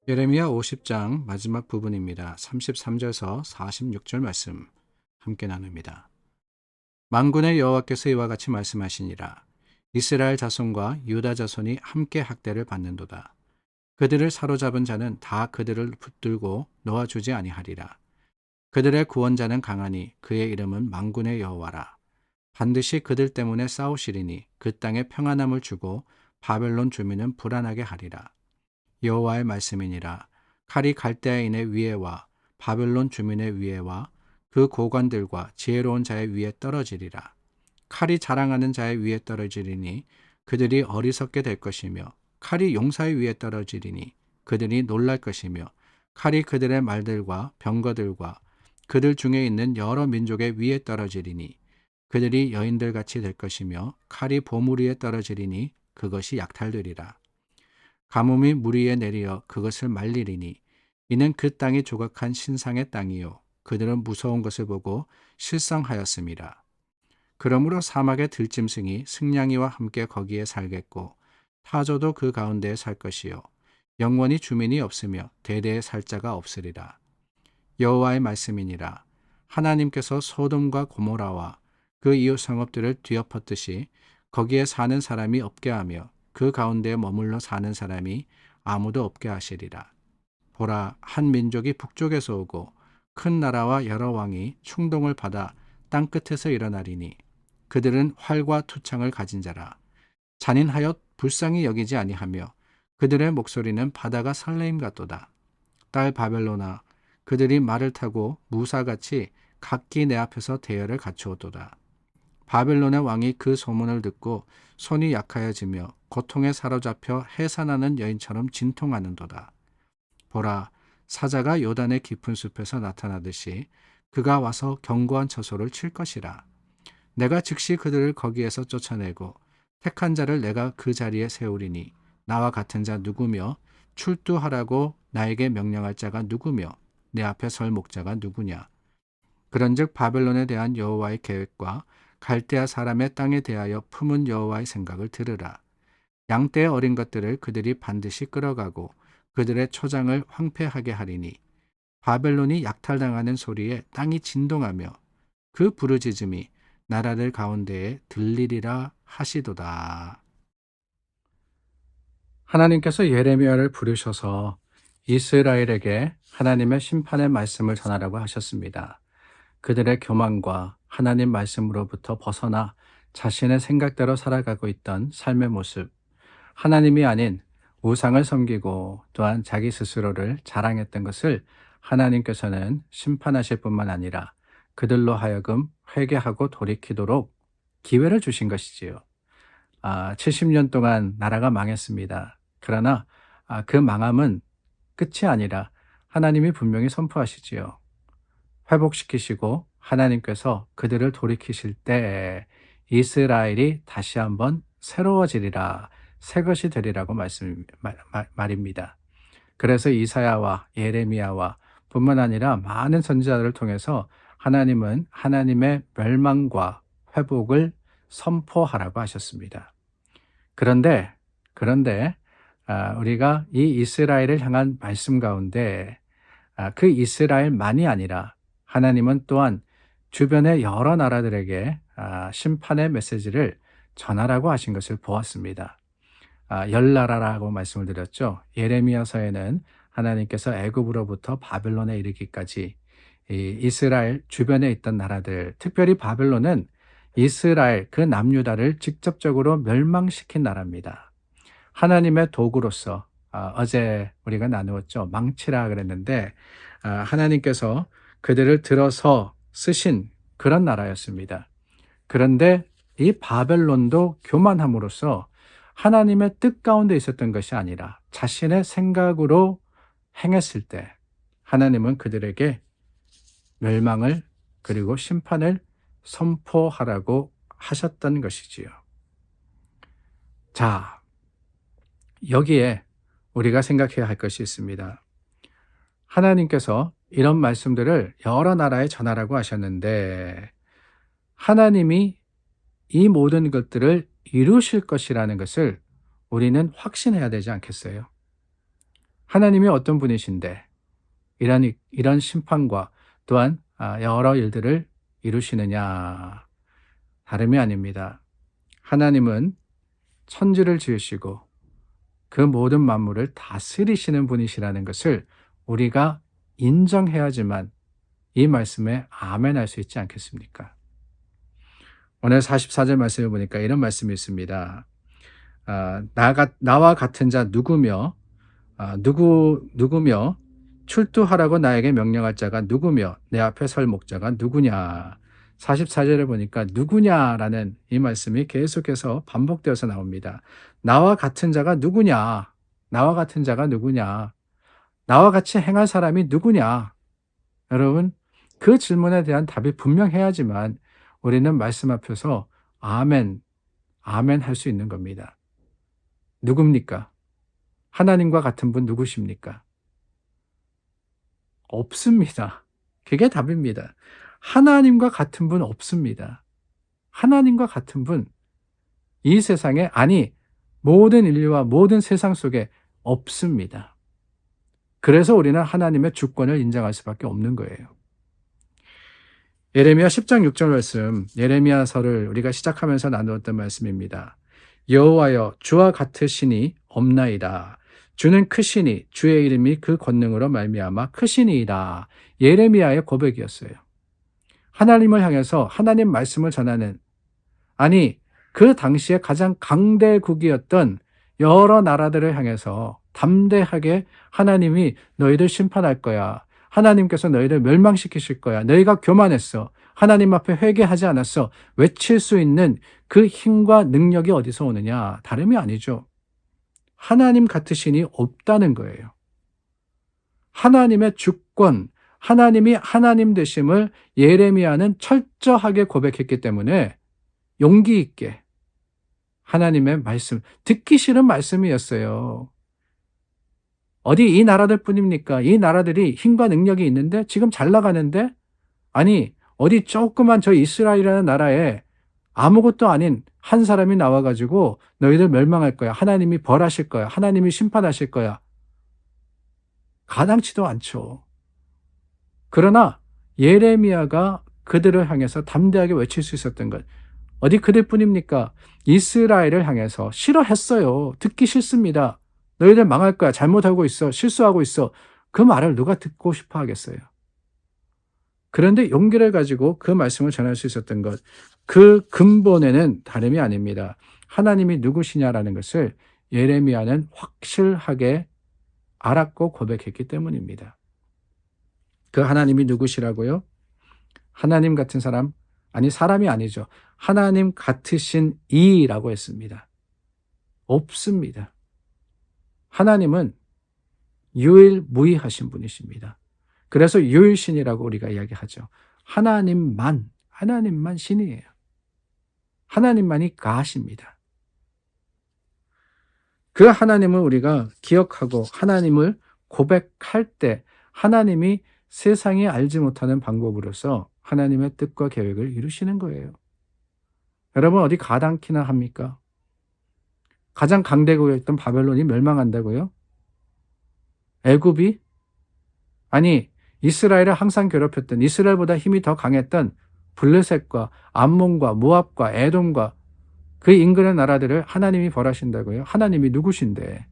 예레미야 50장 마지막 부분입니다. 33절에서 46절 말씀 함께 나눕니다. 만군의 여호와께서 이와 같이 말씀하시니라. 이스라엘 자손과 유다 자손이 함께 학대를 받는도다. 그들을 사로잡은 자는 다 그들을 붙들고 놓아주지 아니하리라. 그들의 구원자는 강하니 그의 이름은 만군의 여호와라. 반드시 그들 때문에 싸우시리니 그 땅에 평안함을 주고 바벨론 주민은 불안하게 하리라. 여호와의 말씀이니라. 칼이 갈대아인의 위에와 바벨론 주민의 위에와 그 고관들과 지혜로운 자의 위에 떨어지리라. 칼이 자랑하는 자의 위에 떨어지리니 그들이 어리석게 될 것이며 칼이 용사의 위에 떨어지리니 그들이 놀랄 것이며 칼이 그들의 말들과 병거들과 그들 중에 있는 여러 민족의 위에 떨어지리니 그들이 여인들같이 될 것이며 칼이 보물 위에 떨어지리니 그것이 약탈되리라. 가뭄이 물 위에 내리어 그것을 말리리니 이는 그 땅이 조각한 신상의 땅이요 그들은 무서운 것을 보고 실성하였음이라. 그러므로 사막의 들짐승이 승냥이와 함께 거기에 살겠고 타조도 그 가운데에 살 것이요 영원히 주민이 없으며 대대에 살 자가 없으리라. 여호와의 말씀이니라. 하나님께서 소돔과 고모라와 그 이웃 성읍들을 뒤엎었듯이 거기에 사는 사람이 없게 하며 그 가운데에 머물러 사는 사람이 아무도 없게 하시리라. 보라, 한 민족이 북쪽에서 오고 큰 나라와 여러 왕이 충동을 받아 땅끝에서 일어나리니 그들은 활과 투창을 가진 자라. 잔인하여 불쌍히 여기지 아니하며 그들의 목소리는 바다가 설레임 같도다. 딸 바벨로나, 그들이 말을 타고 무사같이 각기 내 앞에서 대열을 갖추었도다. 바벨론의 왕이 그 소문을 듣고 손이 약하여지며 고통에 사로잡혀 해산하는 여인처럼 진통하는도다. 보라, 사자가 요단의 깊은 숲에서 나타나듯이 그가 와서 견고한 처소를 칠 것이라. 내가 즉시 그들을 거기에서 쫓아내고 택한 자를 내가 그 자리에 세우리니 나와 같은 자 누구며 출두하라고 나에게 명령할 자가 누구며 내 앞에 설 목자가 누구냐. 그런즉 바벨론에 대한 여호와의 계획과 갈대아 사람의 땅에 대하여 품은 여호와의 생각을 들으라. 양떼의 어린 것들을 그들이 반드시 끌어가고 그들의 초장을 황폐하게 하리니 바벨론이 약탈당하는 소리에 땅이 진동하며 그 부르짖음이 나라들 가운데에 들리리라 하시도다. 하나님께서 예레미야를 부르셔서 이스라엘에게 하나님의 심판의 말씀을 전하라고 하셨습니다. 그들의 교만과 하나님 말씀으로부터 벗어나 자신의 생각대로 살아가고 있던 삶의 모습, 하나님이 아닌 우상을 섬기고 또한 자기 스스로를 자랑했던 것을 하나님께서는 심판하실 뿐만 아니라 그들로 하여금 회개하고 돌이키도록 기회를 주신 것이지요. 70년 동안 나라가 망했습니다. 그러나 그 망함은 끝이 아니라 하나님이 분명히 선포하시지요. 회복시키시고 하나님께서 그들을 돌이키실 때 이스라엘이 다시 한번 새로워지리라, 새 것이 되리라고 말입니다. 그래서 이사야와 예레미야와 뿐만 아니라 많은 선지자들을 통해서 하나님은 하나님의 멸망과 회복을 선포하라고 하셨습니다. 그런데 우리가 이 이스라엘을 향한 말씀 가운데 그 이스라엘만이 아니라 하나님은 또한 주변의 여러 나라들에게 심판의 메시지를 전하라고 하신 것을 보았습니다. 열 나라라고 말씀을 드렸죠. 예레미야서에는 하나님께서 애굽으로부터 바벨론에 이르기까지 이 이스라엘 주변에 있던 나라들, 특별히 바벨론은 이스라엘 그 남유다를 직접적으로 멸망시킨 나라입니다. 하나님의 도구로서 어제 우리가 나누었죠. 망치라 그랬는데 하나님께서 그들을 들어서 쓰신 그런 나라였습니다. 그런데 이 바벨론도 교만함으로써 하나님의 뜻 가운데 있었던 것이 아니라 자신의 생각으로 행했을 때 하나님은 그들에게 멸망을 그리고 심판을 선포하라고 하셨던 것이지요. 자, 여기에 우리가 생각해야 할 것이 있습니다. 하나님께서 이런 말씀들을 여러 나라에 전하라고 하셨는데 하나님이 이 모든 것들을 이루실 것이라는 것을 우리는 확신해야 되지 않겠어요? 하나님이 어떤 분이신데 이런 심판과 또한 여러 일들을 이루시느냐? 다름이 아닙니다. 하나님은 천지를 지으시고 그 모든 만물을 다스리시는 분이시라는 것을 우리가 인정해야지만 이 말씀에 아멘할 수 있지 않겠습니까? 오늘 44절 말씀을 보니까 이런 말씀이 있습니다. 나와 같은 자 누구며 누구며 출두하라고 나에게 명령할 자가 누구며 내 앞에 설 목자가 누구냐. 44절에 보니까 누구냐라는 이 말씀이 계속해서 반복되어서 나옵니다. 나와 같은 자가 누구냐? 나와 같은 자가 누구냐? 나와 같이 행할 사람이 누구냐? 여러분, 그 질문에 대한 답이 분명해야지만 우리는 말씀 앞에서 아멘, 아멘 할 수 있는 겁니다. 누굽니까? 하나님과 같은 분 누구십니까? 없습니다. 그게 답입니다. 하나님과 같은 분 없습니다. 하나님과 같은 분, 이 세상에, 아니, 모든 인류와 모든 세상 속에 없습니다. 그래서 우리는 하나님의 주권을 인정할 수밖에 없는 거예요. 예레미야 10장 6절 말씀, 예레미야서를 우리가 시작하면서 나누었던 말씀입니다. 여호와여, 주와 같으시니 없나이다. 주는 크시니 주의 이름이 그 권능으로 말미암아 크시니이다. 예레미야의 고백이었어요. 하나님을 향해서 하나님 말씀을 전하는, 아니 그 당시에 가장 강대국이었던 여러 나라들을 향해서 담대하게 하나님이 너희를 심판할 거야. 하나님께서 너희를 멸망시키실 거야. 너희가 교만했어. 하나님 앞에 회개하지 않았어. 외칠 수 있는 그 힘과 능력이 어디서 오느냐? 다름이 아니죠. 하나님 같으시니 없다는 거예요. 하나님의 주권, 하나님이 하나님 되심을 예레미야는 철저하게 고백했기 때문에 용기 있게 하나님의 말씀, 듣기 싫은 말씀이었어요. 어디 이 나라들 뿐입니까? 이 나라들이 힘과 능력이 있는데 지금 잘 나가는데, 아니 어디 조그만 저 이스라엘이라는 나라에 아무것도 아닌 한 사람이 나와가지고 너희들 멸망할 거야. 하나님이 벌하실 거야. 하나님이 심판하실 거야. 가당치도 않죠. 그러나 예레미야가 그들을 향해서 담대하게 외칠 수 있었던 것, 어디 그들뿐입니까? 이스라엘을 향해서 싫어했어요. 듣기 싫습니다. 너희들 망할 거야. 잘못하고 있어. 실수하고 있어. 그 말을 누가 듣고 싶어 하겠어요. 그런데 용기를 가지고 그 말씀을 전할 수 있었던 것, 그 근본에는 다름이 아닙니다. 하나님이 누구시냐라는 것을 예레미야는 확실하게 알았고 고백했기 때문입니다. 그 하나님이 누구시라고요? 하나님 같은 사람, 아니 사람이 아니죠. 하나님 같으신 이라고 했습니다. 없습니다. 하나님은 유일무이하신 분이십니다. 그래서 유일신이라고 우리가 이야기하죠. 하나님만 신이에요. 하나님만이 가십니다. 그 하나님을 우리가 기억하고 하나님을 고백할 때 하나님이 세상이 알지 못하는 방법으로서 하나님의 뜻과 계획을 이루시는 거예요. 여러분 어디 가당키나 합니까? 가장 강대국이었던 바벨론이 멸망한다고요? 애굽이? 아니 이스라엘을 항상 괴롭혔던, 이스라엘보다 힘이 더 강했던 블레셋과 암몬과 모압과 에돔과 그 인근의 나라들을 하나님이 벌하신다고요? 하나님이 누구신데?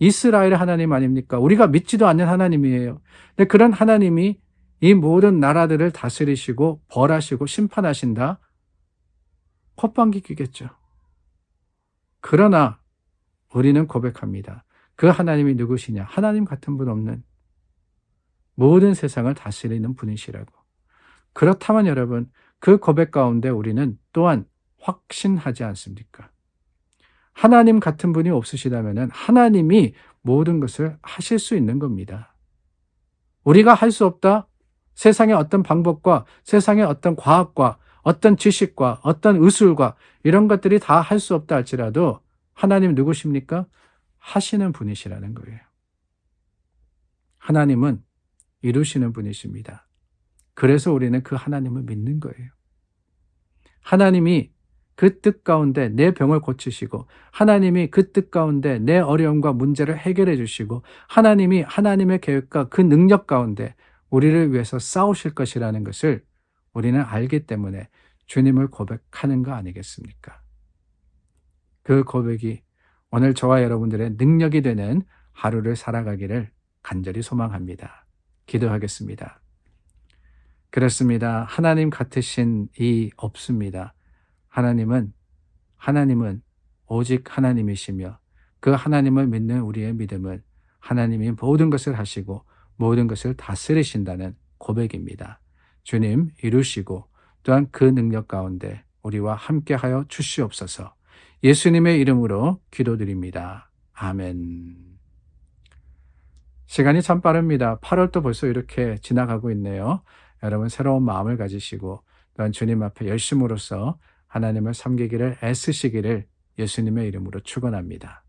이스라엘의 하나님 아닙니까? 우리가 믿지도 않는 하나님이에요. 근데 그런 하나님이 이 모든 나라들을 다스리시고 벌하시고 심판하신다? 콧방귀 뀌겠죠. 그러나 우리는 고백합니다. 그 하나님이 누구시냐? 하나님 같은 분 없는, 모든 세상을 다스리는 분이시라고. 그렇다면 여러분, 그 고백 가운데 우리는 또한 확신하지 않습니까? 하나님 같은 분이 없으시다면 하나님이 모든 것을 하실 수 있는 겁니다. 우리가 할 수 없다? 세상의 어떤 방법과 세상의 어떤 과학과 어떤 지식과 어떤 의술과 이런 것들이 다 할 수 없다 할지라도 하나님 누구십니까? 하시는 분이시라는 거예요. 하나님은 이루시는 분이십니다. 그래서 우리는 그 하나님을 믿는 거예요. 하나님이 그 뜻 가운데 내 병을 고치시고 하나님이 그 뜻 가운데 내 어려움과 문제를 해결해 주시고 하나님이 하나님의 계획과 그 능력 가운데 우리를 위해서 싸우실 것이라는 것을 우리는 알기 때문에 주님을 고백하는 거 아니겠습니까? 그 고백이 오늘 저와 여러분들의 능력이 되는 하루를 살아가기를 간절히 소망합니다. 기도하겠습니다. 그렇습니다. 하나님 같으신 이 없습니다. 하나님은 오직 하나님이시며 그 하나님을 믿는 우리의 믿음은 하나님이 모든 것을 하시고 모든 것을 다스리신다는 고백입니다. 주님 이루시고 또한 그 능력 가운데 우리와 함께하여 주시옵소서. 예수님의 이름으로 기도드립니다. 아멘. 시간이 참 빠릅니다. 8월도 벌써 이렇게 지나가고 있네요. 여러분 새로운 마음을 가지시고 또한 주님 앞에 열심으로써 하나님을 섬기기를 애쓰시기를 예수님의 이름으로 축원합니다.